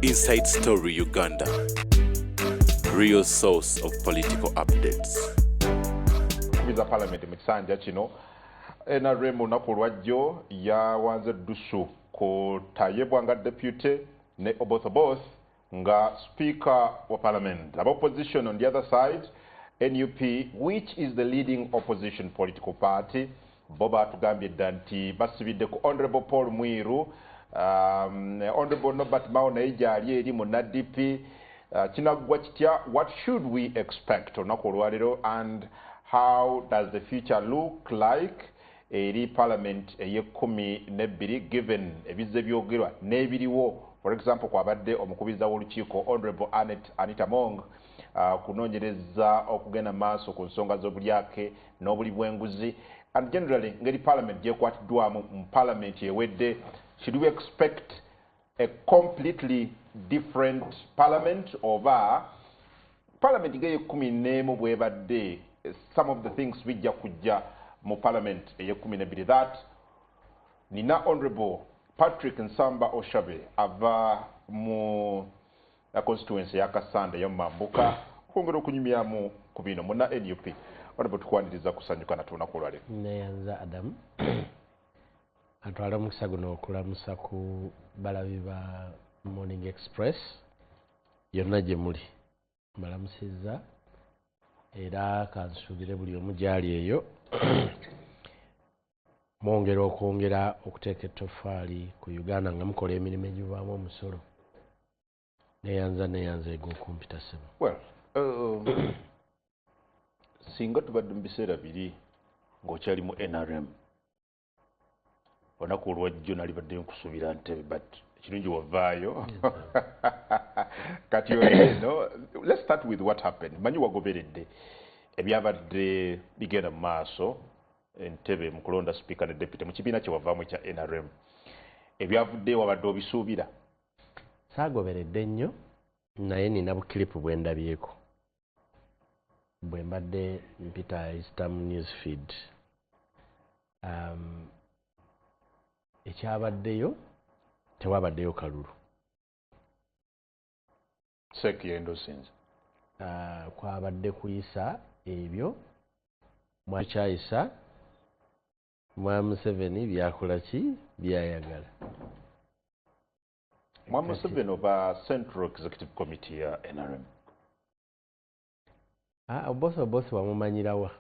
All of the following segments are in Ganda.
Inside Story Uganda, real source of political updates. Kubiza parliament mu kisanja kino NRM olunaku olwajjo yawanze Dusu kutayebwa nga deputy ne Oboth nga speaker wa parliament. Aba opposition on the other side, NUP, which is the leading opposition political party, Boba atugambye dda nti basibidde ku Honorable Paul Mwiru, Honorable Norbert Mao naye gyali eri mu NDP. Kinaggwa kitya? What should we expect olunaku olwaleero, and how does the future look like eri parliament ey'e12 given ebizze byogerwa n'ebiriwo? For example, kwabadde omukubiza w'olukiiko Honorable Anita Mong kunoonyereza okugenda maaso ku nsonga z'obulyake n'obuli bw'enguzi, and generally ngeri parliament gyekwatiddwamu mu parliament ewedde. Should we expect a completely different parliament, oba parliament ng'ey'e11 bwebadde some of the things bijja kujja mu parliament ey'e12? That nina Honorable Patrick Nsamba Oshabe ava mu constituency ya Kasanda ya Mambuka kwongera okunyumyamu ku bino muna NUP. Honorable, tukwaniriza kusanyuka natuunaku olwaleero. Neyanza Adam atwala omukisa guno okulamusa ku balabi ba Morning Express yonna gye muli, mbalamusizza era kansuubire buli omu gyali eyo mwongera okwongera okuteeka ettoffaali ku Uganda nga mukola emirimu egivaamu omusolo. Neyanza eg'okumpita ssebo. Well, singa tubadde mu biseera biri ng'okyali mu NRM, olunaku olwajjo nali badde nkusuubira Ntebe, but ekirungi wavaayo. Kati no, let's start with what happened. Manyi wagoberedde ebyabadde bigenda mu maaso Ntebe mu kulonda speaker ne deputy mu kibiina kye wavaamu ekya NRM. Ebyavuddeyo wabadde obisuubira? Saagoberedde nnyo naye nina bukilipu bwe ndabyeko bwe mbadde mpita Eastern Newsfeed. Ekyabaddeyo tewabaddeyo kalulu. Sekiyendo sinzi. Kwabadde kuyisa ebyo mwakyayisa Mwami Museveni byakola ki byayagala. Mwami Museveni oba Central Executive Committee ya NRM? Oboth wamumanyirawa.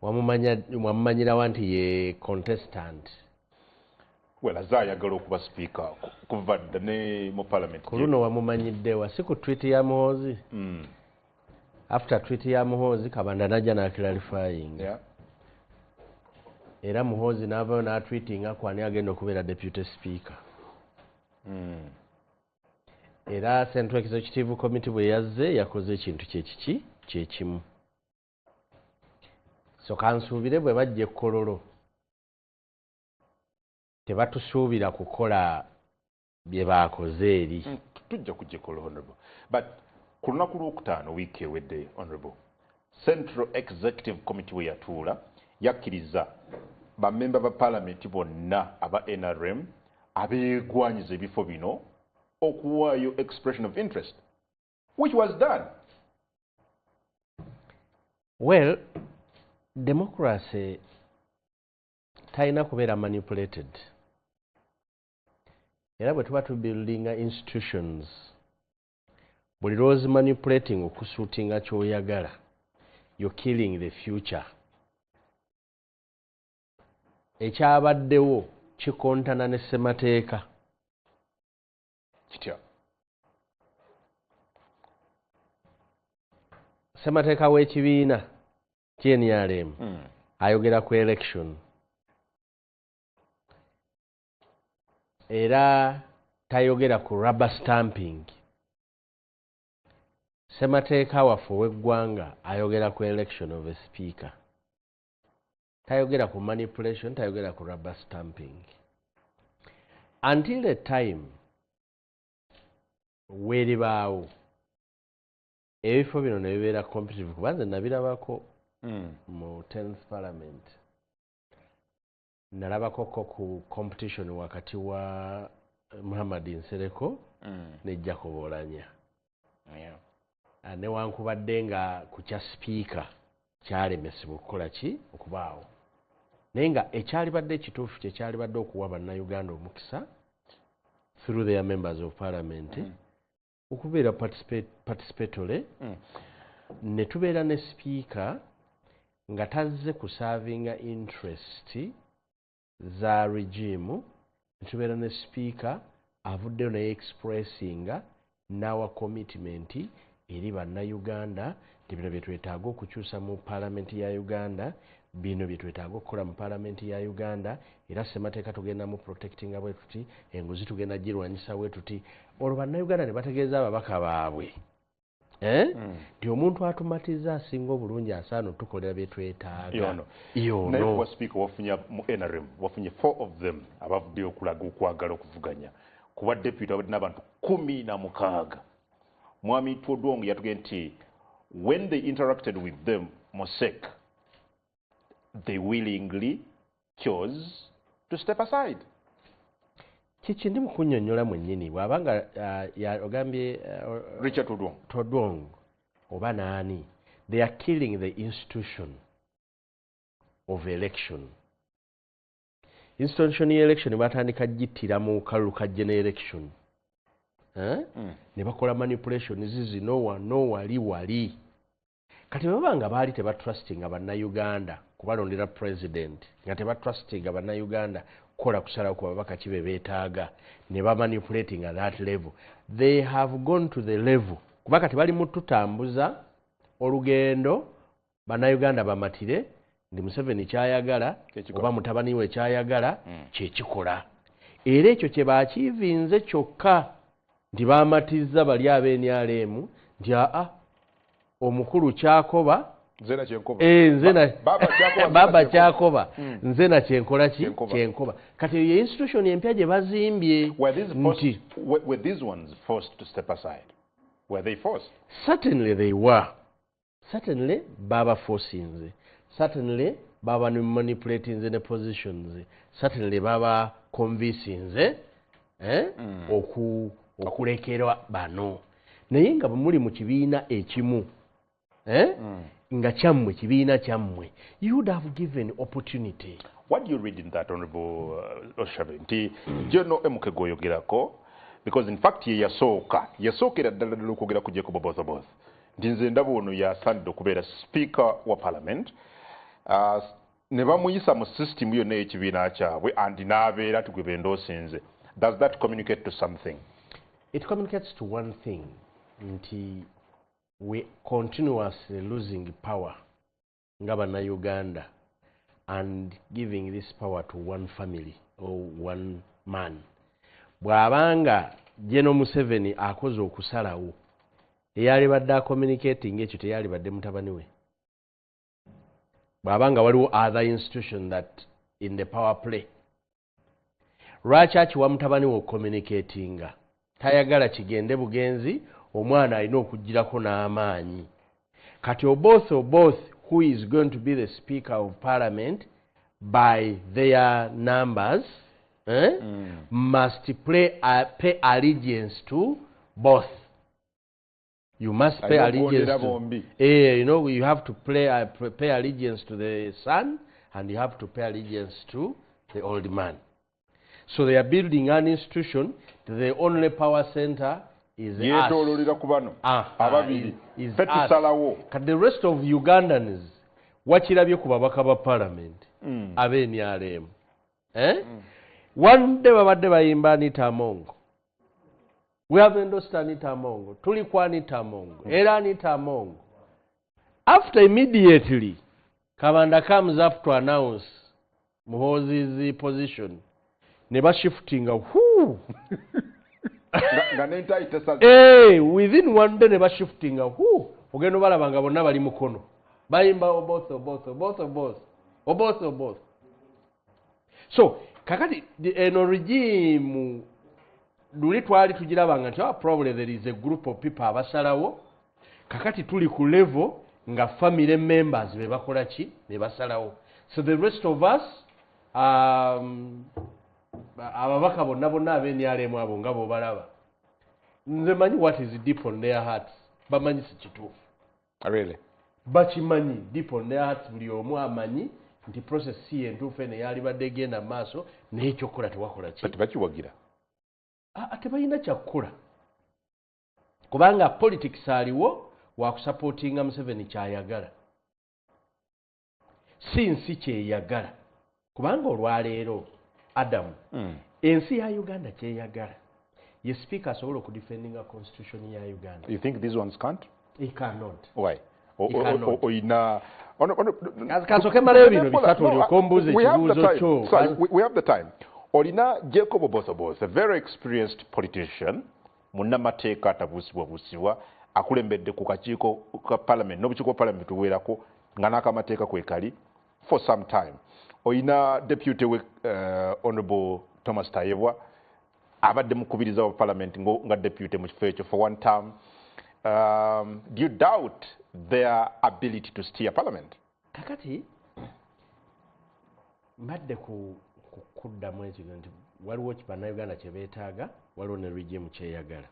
Wamumanyirawa nti ye contestant. Well, azayagala okuba speaker kuva dda ne mu parliament. Ku luno wamumanyiddewa si ku tweet ya Muhoozi. After tweet ya Muhoozi Kabanda najja n'aklarifying. Yeah. Era Muhoozi n'avaayo n'atweetinga kwani agenda okubeera deputy speaker. Era Central Executive Committee bwe yazze yakoze ekintu kyekimu. So kansuubire bwe bajja ekkololo tebatusuubira kukola bye baakoze eri. Tujja kujja ekkololo, Honorable. But ku lunaku lwokutaano wiiki ewedde, Honorable, Central Executive Committee we yatuula yakkiriza bammemba ba parliament bonna aba NRM abeegwanyiza ebifo bino okuwaayo expression of interest, which was done. Well, democracy talina kubeera manipulated. Era bwe tuba tubuildinga institutions, buli lwozi manipulating okusuutinga ky'oyagala, you're killing the future. Ekyabaddewo kikontana ne ssemateeka. Kitya? Ssemateeka w'ekibiina NRM ayogera ku election. Era tayogera ku rubber stamping. Ssemateeka waffe ow'eggwanga ayogera ku election of a speaker. Tayogera ku manipulation, tayogera ku rubber stamping. Until a time weeribaawo ebifo bino ne bibeera competitive, kubanze nabirabako mu 10th parliament. Nalabako ku competition wakati wa Muhammad Nsereko ne Jacob Olanya. Newankubadde nga ku kya sipiika kyalemesebwa okukola ki okubaawo naye nga ekyalibadde ekituufu kye kyalibadde okuwa bannayuganda omukisa through their members of parliament okubeera participatory ne tubeera ne sipiika nga tazze kusavinga interest za regime ne tubeera ne sipiika avuddeyo naye expressinga n'awa commitment eri bannayuganda nti bino bye twetaaga okukyusa mu paalamenti ya Uganda, bino bye twetaaga okukola mu paalamenti ya Uganda, era ssemateeka tugenda mu protectinga bwe tuti, enguzi tugenda girwanyisa bwe tuti. Olwo bannayuganda ne bategeeza ababaka baabwe nti omuntu atumatiza asinga obulungi asaana otukolera bye twetaaga. Naye kuba sipiika wafunye mu NRM wafunye 4 of them abavuddeyo okulaga okwagala okuvuganya kuba deputy abadde n'abantu 16. Mwami Twodwong yatugenda nti when they interacted with them Mosek, they willingly chose to step aside. Kiki ndi mukunnyonnyola mwennyini bw'abanga ogambye Richard Twodwong oba naani, they are killing the institution of election. Institution ya election batandika gittira mu kalulu ka general election. Ne bakola manipulation zino wali. Kati babanga baali tebatrustinga bannayuganda kubalondera president nga tebatrustinga bannayuganda kukola kusalawo ku babaka kibe beetaaga ne bamanipulating at that level. They have gone to the level kuba kati bali mu tutambuza olugendo bannayuganda bamatire ndi Museveni kyayagala oba mutabani we kyayagala kyekikola. Era ekyo kye baakiivinze kyokka nti baamatiza bali ab'NRM nti omukulu Kyakoba baba Kyakoba nze na kyenkola ki kyenkoba. Kati ye institution empya gye bazimbye nti were these ones forced to step aside? Were they forced? Certainly they were. Certainly baba forcing. Certainly baba manipulating the positions. Certainly baba convincing okulekerwa bano. Naye nga muli mu kibiina ekimu nga kyammwe kibiina kyammwe, you would have given opportunity. What do you read in that, Honorable Oshabe? Nti General MK goyogerako because in fact ye yasookera ddala okwogera ku Jacob Oboth. Nti nze ndaba ono yasaanidde okubeera speaker wa parliament ne bamuyisa mu system yonna y'ekibiina kyabwe andi n'abeera ati gwe bendoosinze. Does that communicate to something? It communicates to one thing, nti we continuously losing power nga Bannayuganda and giving this power to one family or one man. Bw'abanga General Museveni akoze okusalawo eyali badde communicating ekyo teyali badde mutabani we. Bw'abanga waliwo other institution that in the power play. Lwaki akiwa mutabani we communicatinga? Tayagala kigende bugenzi, omwana alina okugirako n'amaanyi. Kati Oboth who is going to be the Speaker of Parliament by their numbers must pay allegiance to both. You must pay allegiance to, you have to pay allegiance to the son and you have to pay allegiance to the old man. So they are building an institution. The only power center is us. Is us. The rest of Ugandans wakirabye ku babaka ba parliament ab'NRM. One day babadde bayimba Anita Amongo. We have endorsed Anita Amongo. Tuli kwa Anita Amongo. Era Anita Amongo. After immediately, Kabanda comes up to announce Muhoozi's position. Never shifting within one day never shifting ogendo balabanga bonna bali mukono bayimba Oboth. So kakati eno regime luli twali tugirabanga nti probably there is a group of people abasalawo kakati tuli ku level nga family members be bakola ki ne basalawo. So the rest of us ababaka bonna ab'NRM abo nga bw'obalaba nze manyi what is deep on their hearts bamanyi si kituufu really bakimanyi deep on their hearts buli omu amanyi nti process si entuufu eno yalibadde egenda mu maaso naye ekyokukola tewakola ki tebakiwagira tebalina kyakukola kubanga politics aliwo wakusapootinga Museveni kyayagala si nsi kyeyagala kubanga olwaleero Adamu ensi ya Uganda kyeyagala ye speaker asobola okudefendinga constitution ya Uganda. You think these ones can't? He cannot. Why? Oyina kasoke maleyo bino bisatu olyokombuuza ekibuuzo kyo. We have the time. Olina Jacob Oboth, a very experienced politician, munnamateeka atabuusibwabusibwa akulembedde ku kakiiko ka parliament n'obukiiko parliament tuweerako nga n'akamateeka kwekali for some time. Oyina deputy we honorable Thomas Tayebwa abadde mukubiriza wa parliament nga deputy mu kifo ekyo for one term. Do you doubt their ability to steer parliament? Kakati mbadde kuddamu ekigo nti waliwo bannayuganda kye beetaaga waliwo ne regime kyeyagala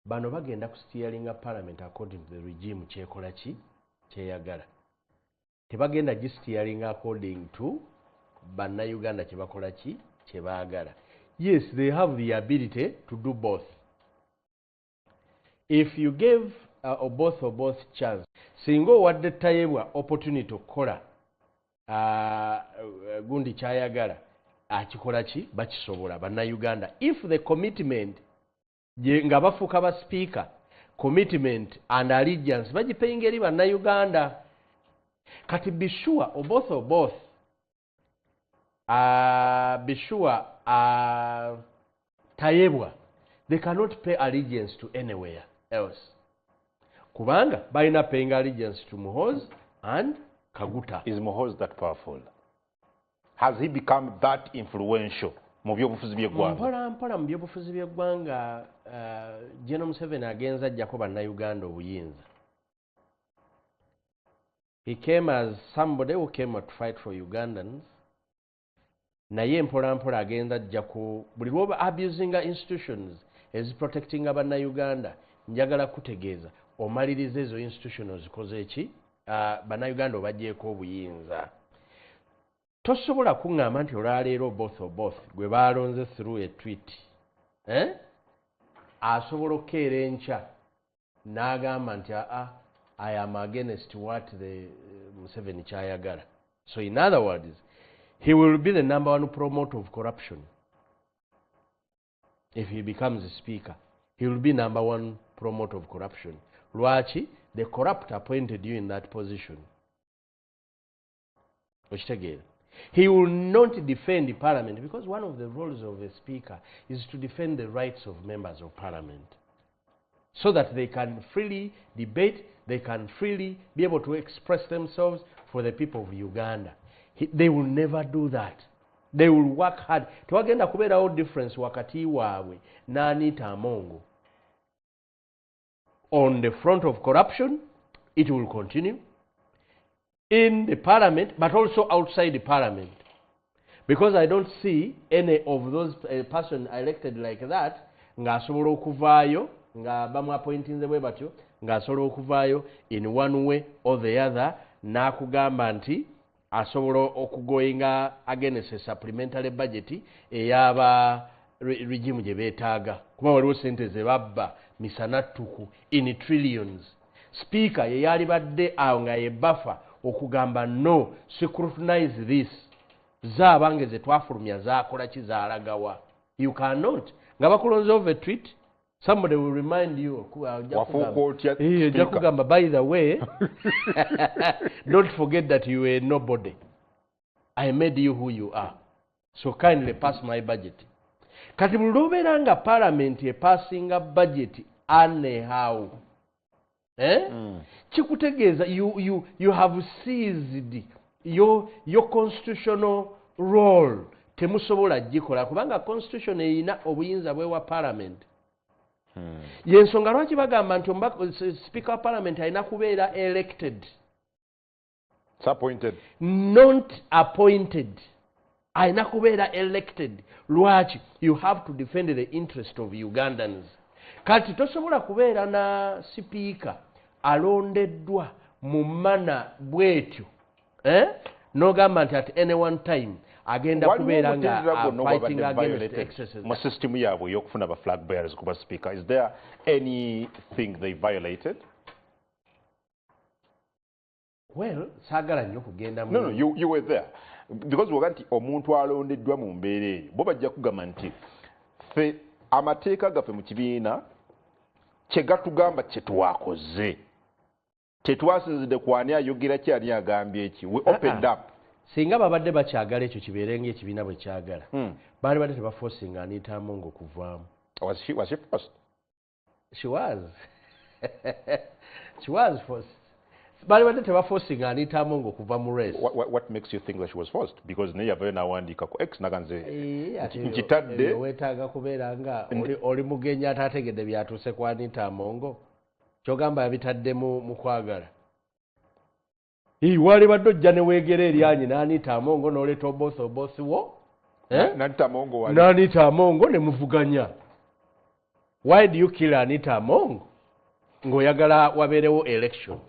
bano bagenda ku steeringa parliament according to the regime kyekola ki kyeyagala tebagenda gi steering according to bannayuganda kye bakola ki kye baagala. Yes, they have the ability to do both. If you gave both chance singa owadde Tayebwa opportunity okukola gundi kyayagala akikola ki bakisobola bannayuganda if the commitment nga bafuuka ba speaker commitment and allegiance bagipeyinga eri bannayuganda kati bishua both bishua Tayebwa they cannot pay allegiance to anywhere else kubanga balina paying allegiance to Muhoozi and Kaguta. Is Muhoozi that powerful? Has he become that influential mu byobufuzi by'eggwanga? Mpola mu byobufuzi by'eggwanga General Museveni agenza ajjako bannayuganda obuyinza. He came as somebody who came to fight for Ugandans. Naye mpola agenza ajjako buli lwoba abusinga institutions is protecting bannayuganda njagala kutegeeza omaliriza ezo institutions zikoze eki bannayuganda obagyeeko obuyinza. Tosobola kuŋŋamba nti olwaleero both gwe baalonze through a tweet asobola okukeera enkya n'agamba nti I am against what the Museveni kyayagala. So in other words, he will be the number one promoter of corruption. If he becomes a speaker, he will be number one promoter of corruption. Lwaki, the corrupt appointed you in that position. Okitegere. He will not defend the parliament because one of the roles of a speaker is to defend the rights of members of parliament so that they can freely debate, they can freely be able to express themselves for the people of Uganda. They will never do that. They will work hard. Tewagenda kubeerawo difference wakati waabwe n'Anita Amongo. On the front of corruption, it will continue. In the parliament, but also outside the parliament. Because I don't see any of those person elected like that, nga asobola okuvaayo, nga bamu appointinze bwe batyo, nga asobola okuvaayo in one way or the other, n'akugamba nti asobola okugoyinga against a supplementary budget eyaba regime gye beetaaga. Kuba waliwo sente ze babba misanattuku in trillions. Speaker ye yalibadde awo nga ye buffer okugamba no scrutinize this zaabange ze twafulumya zaakola ki zaalagawa. You cannot nga bakulonze over tweet somebody will remind you jakugamba by the way don't forget that you were nobody. I made you who you are, so kindly pass my budget. Kati bulobera nga parliament epassinga budget anyhow Chikutegeeza, you have seized your constitutional role. Temusobola gikola kubanga constitution eyina obuyinza bwewa parliament. Yensonga lwaki bagamba nti speaker of parliament ayina kubeera elected. Appointed. Not appointed. ayina kubeera elected. Lwaki? You have to defend the interest of Ugandans. Kati tosobola kubeera na sipiika alondeddwa mu mana bwetyo n'ogamba nti at any one time agenda kubeera nga fighting against excesses mu system yaabwe ey'okufuna ba flag bearers kuba speaker. Is there anything they violated? Well, saagala nnyo kugenda mu... No, you were there. Because waga nti omuntu alondeddwa mu mbeera eyo bo bajja kugamba nti ffe amateeka gaffe mu kibiina kye gatugamba kye twakoze tetwasinzidde ku ani ayogera ki ani agambye eki. We opened up. Singa babadde bakyagala ekyo kibeere ng'ekibiina bwe kyagala baali badde tebaforcinga Anita Among okuvaamu. Was she forced? She was. She was forced. Baali badde tebaforcinga Anita Among okuva mu race. What makes you think that she was forced? Because naye yavayo n'awandiika ku X naganze nkitadde weetaaga kubeera nga oli mugenyi ate ategedde byatuuse ku Anita Among kyogamba yabitadde mu kwagala. Wali badde ojja ne weegera eryanyi n'Anita Among n'oleeta obosi wo n'Anita Among ne muvuganya. Why do you kill Anita Among ng'oyagala wabeerewo election?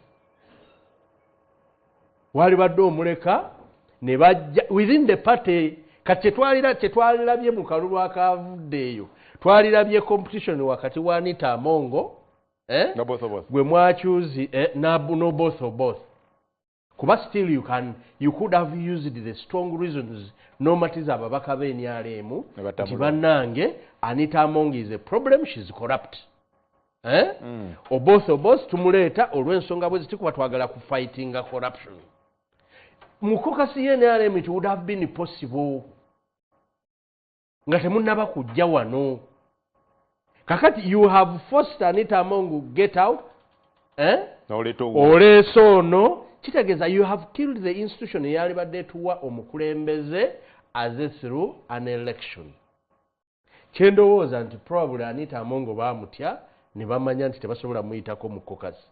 Wali badde omuleka ne bajja within the party. Kati kyetwalirabye mu kalulu akavudde eyo twalirabye competition wakati wa Anita Among gwe mwakyuzi no both. Kuba still you could have used the strong reasons nomatiza ababaka b'NRM nti bannange Anita Among is a problem, she's corrupt. Oboth tumuleeta olw'ensonga bwe ziti kuba twagala ku fightinga corruption. Mu kokasi y'NRM it would have been possible nga temunnaba kujja wano. Kakati you have forced Anita Among get out oleese ono kitegeeza you have killed the institution eyali badde tuwa omukulembeze as through an election. Kyendowooza nti probably Anita Among baamutya ne bamanya nti tebasobola muyitako mu kokasi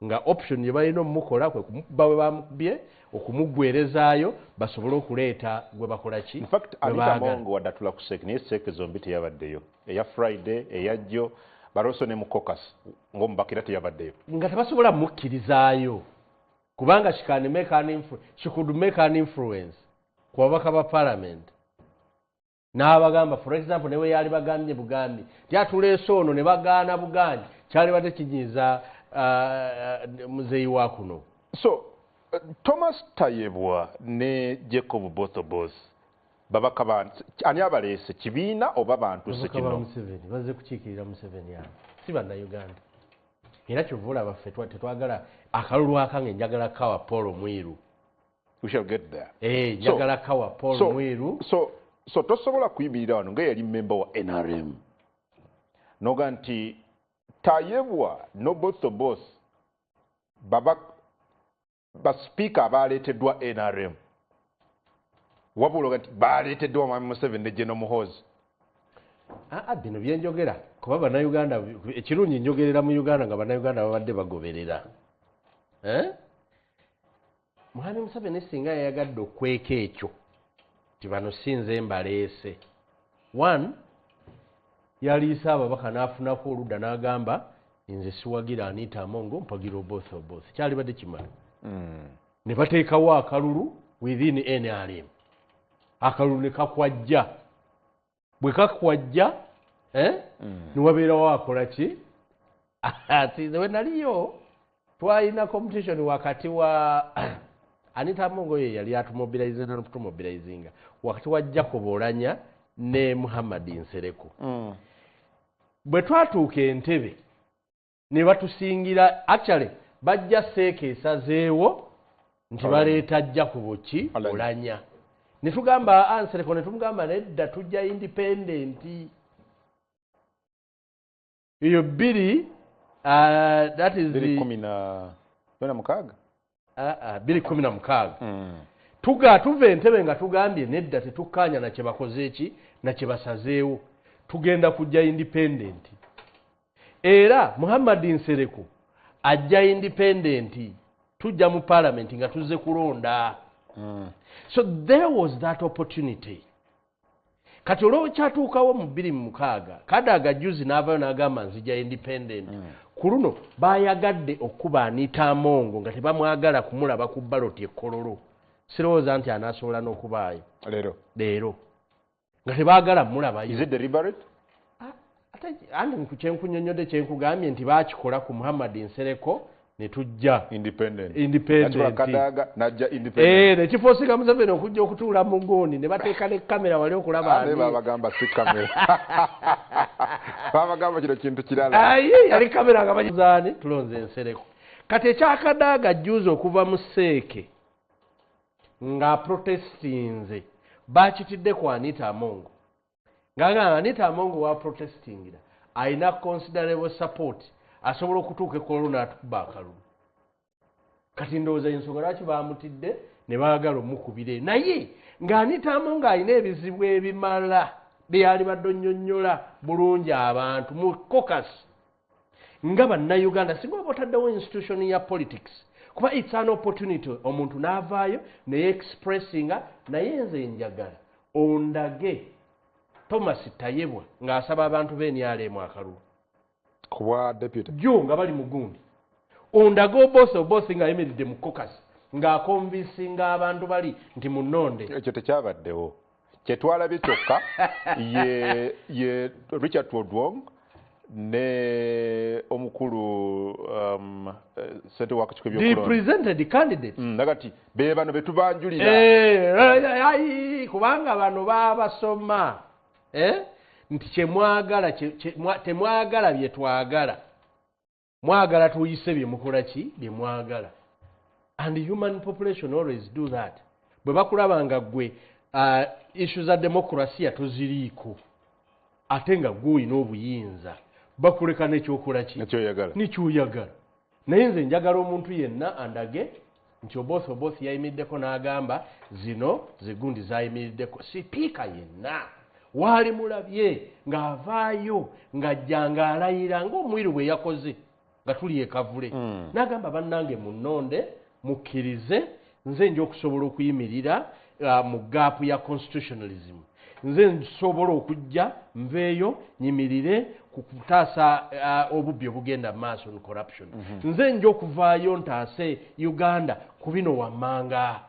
nga option ye balina omukola kwe kumukuba we bamukubye okumugwerezaayo basobole okuleeta gwe bakola ki. In fact Anita Among wadatula ku seke naye seke zombi teyabaddeyo eya Friday eyajjo baroso ne mu kokasi ng'omubakira teyabaddeyo nga tebasobola mukkirizaayo kubanga she could make an influence ku babaka ba parliament n'abagamba for example newe yali bagambye Bugambi tyatuleese ono ne bagaana Bugambi kyali badde kinyiza muzeeyi wa kuno. So Thomas Tayebwa ne Jacob Bothobos babaka ani abaleese kibiina oba bantu sekino bazze kukiikirira Museveni awo si bannayuganda era kyovula baffe tetwagala akalulu akange njagala kawa Paul Mwiru. We shall get there. Njagala kawa Paul Mwiru. So tosobola kuyimirira wano nga yali member wa NRM noga nti Tayebwa no Bothobos baspeaker abaleeteddwa NRM wabula nti baleeteddwa Mwami Museveni ne General Muhoozi. Bino byenjogera kuba bannayuganda ekirungi njogerera mu Uganda nga bannayuganda babadde bagoberera. Mwami Museveni singa yayagadde okweka ekyo ti bano sinze mbaleese. One, yaliisa ababaka n'afunako oludda n'agamba nze siwagira Anita Among mpagira Bothobos kyali badde kimala. Ne bateekawo akalulu within NRM. Akalulu ne kakwajja. Bwe kakwajja ne wabeerawo akola ki? Nze we naliyo twalina competition wakati wa Anita Among ye yali atumobilizinga wakati wa Jacob Oulanyah ne Muhammad Nsereko. Bwe twatuuka Entebbe ne batusingira actually bajja seeke esazeewo nti baleeta Jacob Oulanyah ne tugamba Nsereko ne tumugamba nedda tujja independent eyo bbiri that is the 2016 tuva Entebbe nga tugambye nedda tetukkaanya na kye bakoze eki na kye basazeewo tugenda kujja independent era Muhammad Nsereko ajja independent tujja mu parliament nga tuzze kulonda So there was that opportunity. Kati olwo kyatuukawo mu 2006 Kadaga juzi n'avaayo n'agamba nzija independent. Ku luno bayagadde okuba Anita Amongo nga tebamwagala kumulaba ku ballot Kololo. Sirowooza nti anaasobola n'okubaayo leero nga tebaagala mulabayo. Is it deliberate? Andi kyenkunyonnyodde kyenkugambye nti baakikola ku Muhammad Nsereko ne tujja independent. Kadaga najja independent. Nekifoosinga Museveni okujja okutuula mu gooni ne bateeka ne kamera wali okulaba ani. Babagamba si kamera. Babagamba kino kintu kirala. Yali kamera nga bagizaani tulonze Nsereko. Kati ekyakadaga juzi okuva mu Seeke nga protestinze baakitidde ku Anita Amongo. Ngagamba Anita Amongo wa protestingira alina considerable support asobola okutuuka Kololo n'atukuba akalulu. Kati ndowooza ensonga lwaki baamutidde ne baagala omukubire naye nga Anita Amongo alina ebizibu ebimala byali badde nnyonnyola bulungi abantu mu caucus nga bannayuganda singa oba otaddewo institution ya politics kuba it's an opportunity omuntu n'avaayo naye expressinga naye nze njagala ondage Thomas Tayebwa ng'asaba abantu b'NRM akalulu kuba deputy jo nga bali mu gundi ondage obosi ng'ayimiridde mu caucus ng'akonvinsinga abantu bali nti munonde. Ekyo tekyabaddewo kyetwalabye kyokka ye Richard Odwong ne omukulu sente wakakiiko the presented candidates nagati be bano betubanjulira kubanga bano babasoma nti kyemwagala temwagala bye twagala mwagala tuyise bye mukola ki bye mwagala and the human population always do that bwe bakulabanga gwe issues za demokrasia toziriiko ate nga gwe olina obuyinza bakuleka n'ekyokola ki n'ekyoyagala naye nze njagala omuntu yenna andage nti obosi yayimiriddeko n'agamba zino zigundi zayimiriddeko sipiika yenna waali mulabye ng'avaayo ng'ajja ng'alayira ng'omwiru bwe yakoze nga tuli ekavule n'agamba bannange munnonde mukkirize nze nja okusobola okuyimirira mu gaapu ya constitutionalism nze nsobola okujja nveeyo nyimirire ku kutaasa obubbi obugenda mu maaso ne corruption nze nja okuvaayo ntaase Uganda ku bino wammanga.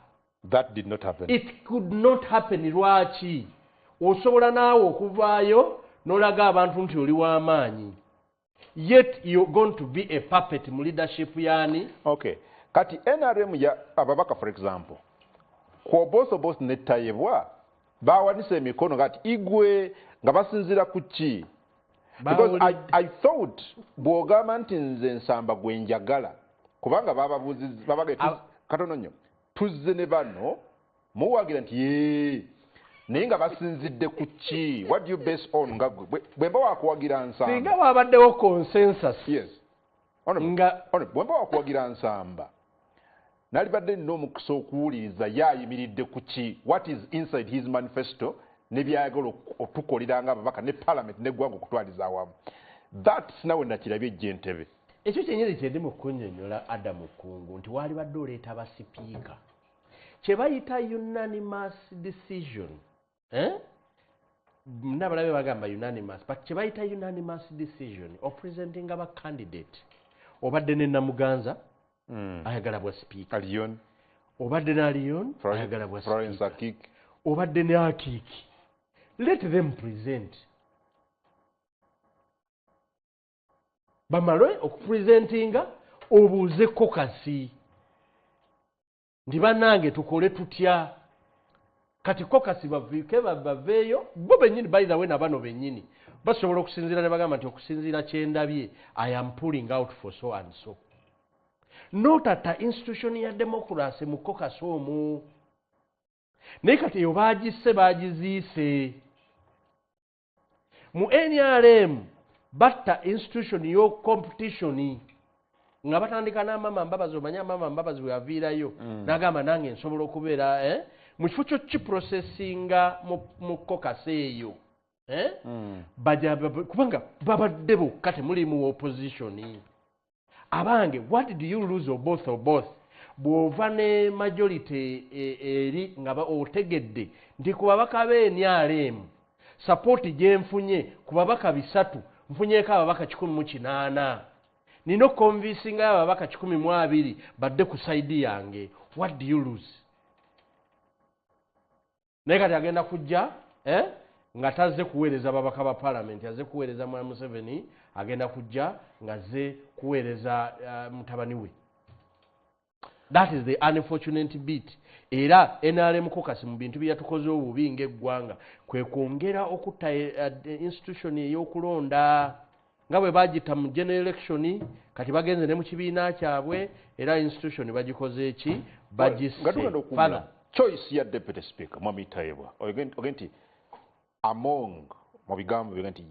That did not happen. It could not happen. Lwaki osobola naawe okuvaayo n'olaga abantu nti oli w'amaanyi yet you're going to be a puppet mu leadership yani. Okay, kati NRM ya ababaka for example kwa bosi ne Tayebwa bawanise emikono kati igwe nga basinzira ku ki? Because I thought bw'ogamba nti nze nsamba gwe njagala kubanga bababuuziza babage katono nnyo tuzze ne bano muwagira nti ye naye nga basinzidde ku ki? What do you base on nga gwe bwemba wakuwagira nsamba singa wabaddewo consensus? Yes. Bwemba wakuwagira nsamba nalibadde nina omukisa okuwuliriza yayimiridde ku ki? What is inside his manifesto ne byayagala otukolera ababaka ne parliament n'eggwanga okutwaliza awamu. That's nawe nakirabye Ejjentebe. Ekyo kyenyini kyendi mu kunnyonnyola Adamu Kungu nti waali badde oleeta basipiika kye bayita unanimous decision. Nabalabe bagamba unanimous but kye bayita unanimous decision opresenting aba candidate obadde ne Namuganza ayagala bwa speaker Alion obadde ne Alion ayagala bwa Florence Akiki obadde ne Akiki. Let them present. Bamale okupresentinga obuuze kokasi ndi bannange tukole tutya kati kokasi bavike baveeyo bo bennyini by the way nabano bennyini basobola okusinziira ne bagamba nti okusinziira kyendabye I am pulling out for so and so. Not at institution ya democracy mu kokasi omwo naye kati eyo bagiziise mu NRM batta institution yo competition nga batandika n'amama Mbabazi omanya mama Mbabazi bwe yaviirayo n'agamba nange nsobola okubeera mu kifo kyo kiprocessinga mu kokasi eyo kubanga babadde bokka temuli mu opposition abange. What did you lose or both bw'ova ne majority eri nga otegedde nti ku babaka b'NRM support gye nfunye ku babaka 3 nfunyeeko ababaka 180 nina okukonvinsinga ababaka 12 badde ku side yange. What do you lose? Naye kati agenda kujja nga tazze kuweereza babaka ba parliament, yazze kuweereza Mwami Museveni, agenda kujja nga azze kuweereza mutabani we. That is the unfortunate bit. Era NRM caucus mu bintu byatukoze obubi ng'eggwanga kwe kwongera okutta institution ey'okulonda nga bwe bagita mu general election kati bagenze ne mu kibiina kyabwe era institution bagikoze eki bagisse further. Choice ya deputy speaker Mwami Tayebwa ogenti among mu bigambo byo nti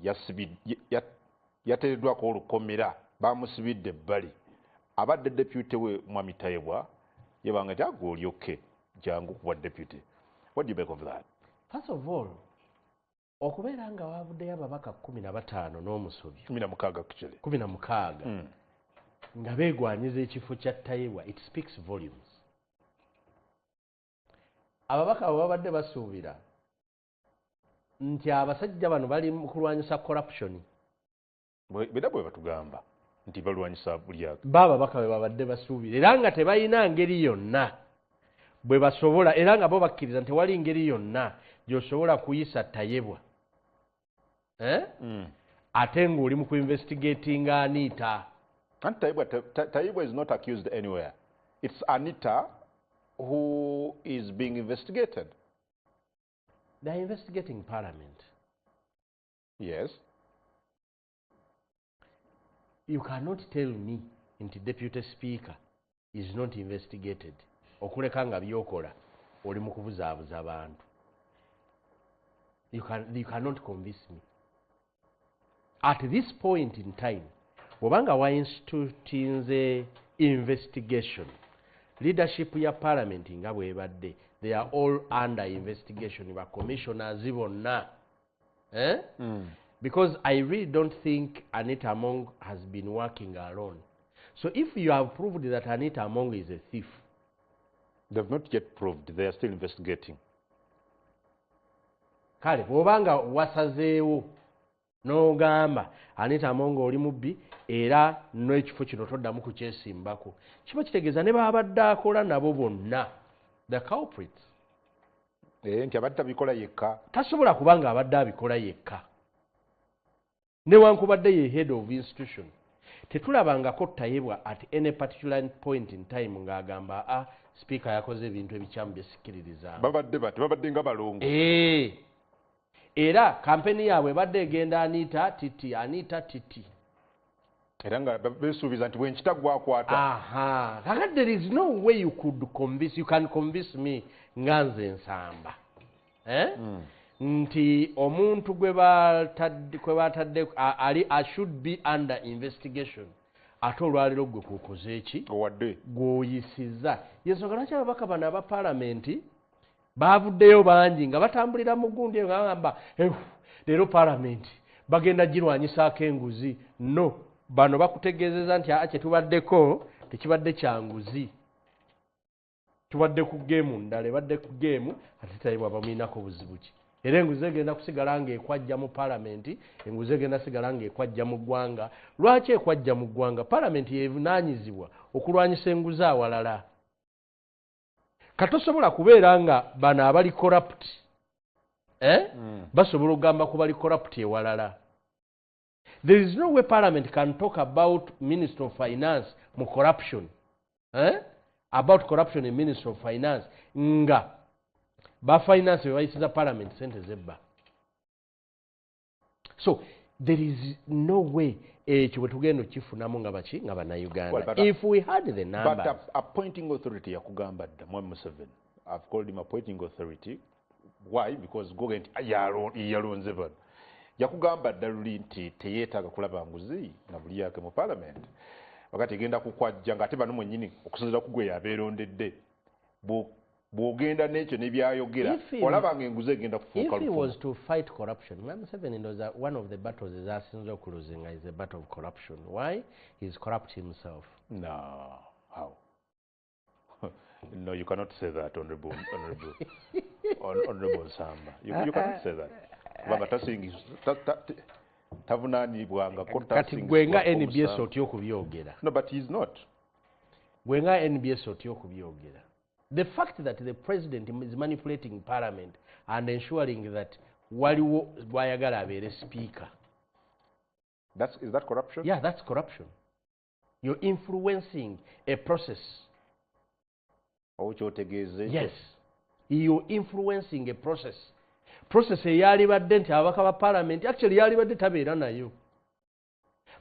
yateereddwako olukomera bamusibidde ebbali abadde deputy we Mwami Tayebwa yebanga nti agolyoke jangu kuba deputy. What do you make of that? First of all, okubeera nga wabuddeyo ababaka 15 n'omusobyo 16 actually 16 nga beegwanyiza ekifo kya Tayebwa, it speaks volumes. Ababaka abo babadde basuubira nti abasajja bano bali mu kulwanyisa corruption. Beda bwe batugamba nti balwanyisa bulyaka. Bababaka be babadde basuubira era nga tebalina ngeri yonna bwe basobola era nga bo bakkiriza nti wali ngeri yonna gy'osobola kuyisa Tayebwa. Ate ng'oli mu kuinvestigatinga Anita. And Tayebwa is not accused anywhere. It's Anita who is being investigated. They are investigating Parliament. Yes. You cannot tell me nti Deputy Speaker is not investigated. Okuleka nga byokola oli mu kubuzaabuza abantu. You cannot convince me. At this point in time, bw'obanga wa institutinze investigation, leadership ya Parliament nga bwebadde, they are all under investigation by commissioners bonna. Because I really don't think Anita Among has been working alone. So if you have proved that Anita Among is a thief, they've not yet proved. They are still investigating. Kale bw'obanga wasazeewo n'ogamba Anita Among oli mubbi era n'ekifo kino toddamu kukyesimbako, kiba kitegeeza ne babadde akola nabo bonna the culprits. Nti abadde abikola yekka. Tasobola kubanga abadde abikola yekka. Newankubadde ye head of institution. Tetulabangako Tayebwa at any particular point in time ng'agamba speaker yakoze ebintu ebikyamu byesikiririza. Babadde nga balongo. Era kampeni yaabwe badde egenda Anita Titi. Era nga besuubiza nti bwenkita gwakwata. Kakati there is no way you can convince me nga nze nsamba. Nti omuntu gwe batadde I should be under investigation. Ate olwaliro gwe kukoze eki? Owadde. Gw'oyisiza. Yensonga lwaki ababaka bano aba Parliament baavuddeyo bangi nga batambulira mu gundi nga bagamba leero Parliament bagenda girwanyisaako enguzi. No, bano bakutegeezeza nti kye tubaddeko tekibadde kya nguzi. Tubadde ku geemu ndala, ebadde ku geemu ate Tayebwa bamulinako buzibu ki? Era enguzi egenda kusigala ng'ekwajja mu Parliament, enguzi egenda kusigala ng'ekwajja mu ggwanga. Lwaki ekwajja mu ggwanga? Parliament yeevunaanyizibwa okulwanyisa enguzi awalala. Katosobola kubeera nga bano abali corrupt basobola okugamba ku bali corrupt ewalala. There is no way Parliament can talk about Minister of Finance mu corruption. About corruption in Minister of Finance nga ba finance bayisiza Parliament sente zebba. So there is no way ekyo bwe tugenda okifunamu nga baki nga bannayuganda. If we had the numbers. But appointing authority yakugamba dda Mwami Museveni. I've called him appointing authority. Why? Because go nti yalonze bano. Yakugamba dda luli nti teyeetaaga kulaba nguzi na buli yake mu Parliament. Wakati egenda kukwajja nga ate bano mwennyini okusinziira ku gwe yabeerondedde. Bw'ogenda n'ekyo n'ebyayogera olabanga enguzi egenda kufuuka lufumu. If he was to fight corruption, Mwami Museveni knows that one of the battles ezasinze okuluzinga is the battle of corruption. Why? He is corrupt himself. No. How? No, you cannot say that, Honorable Nsamba. You cannot say that. Kubanga tavunaanibwanga kati gwenga NBS otyo okubyogera. No, but he's not. Gwenga NBS otyo okubyogera. The fact that the president is manipulating parliament and ensuring that waliwo bwayagala abeere speaker. Is that corruption? Yeah, that's corruption. You're influencing a process. Yes. You're influencing a process. Process eyalibadde nti abaka ba parliament actually yalibadde tabeera nayo.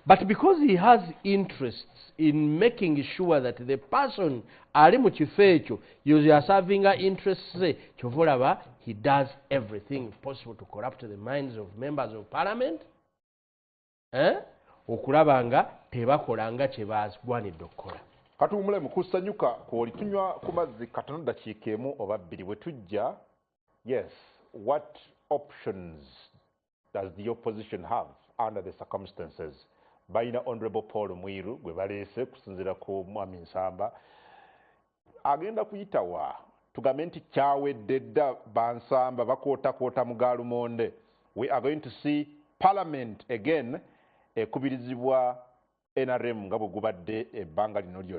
But because he has interests in making sure that the person ali mu kifo ekyo you are serving her interests kyova he does everything possible to corrupt the minds of members of parliament. Okulaba nga tebakolanga kye bagwanidde okukola. Katuwumule mu kusanyuka kwoli tunywa ku mazzi katono dakiika emu oba bbiri bwe tujja. Yes, what options does the opposition have under the circumstances? Balina Honorable Paul Mwiru gwe baleese kusinziira ku Mwami Nsamba agenda kuyitawa tugambe nti kyawedde dda bansamba bakootakoota mu Gaalumonde. We are going to see Parliament again ekubirizibwa NRM nga bwe gubadde ebbanga lino lyonna.